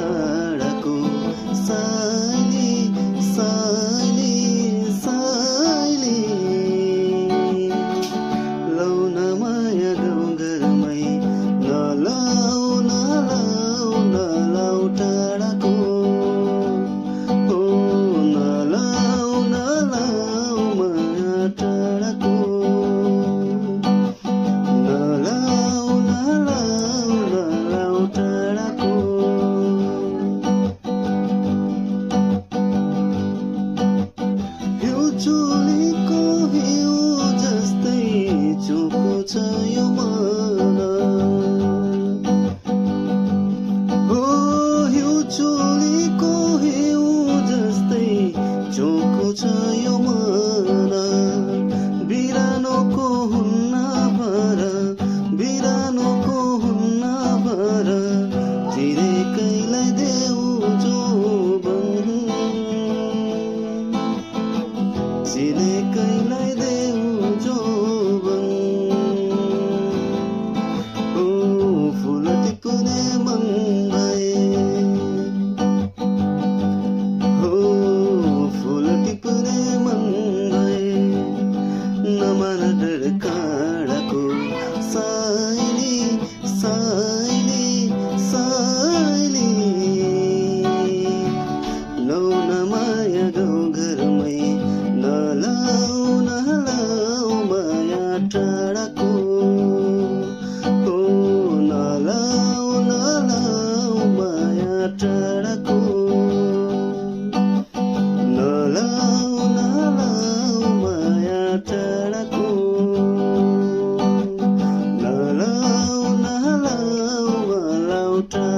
टाढाको साइली साइली साइली लौ न माया गाउँघरमै नलाउ नलाउ नलाउ टाढाको हो नलाउ नलाउ माया टाढाको नलाउ नलाउ नलाउ टाढाको यो चोलीको हिउँ जस्तै चोखो छ यो मन हो यो चोलीको हिउँ जस्तै चोखो छ यो मन बिरानोको हुन्न भर बिरानोको हुन्न भर चिरेकैलाई देऊ जोबन चिरेकैलाई देऊ जोबन ओ फुल टिप्ने मन भए हो फुल टिप्ने मन भए नमान डर काँडाको साइली साइली साइली लौ न माया गाउँघरमै नलाउ नलाउ माया टाढाको हो नलाउ नलाउ माया टाढाको नलाउ नलाउ माया टाढाको नलाउ नलाउ नलाउ टाढाको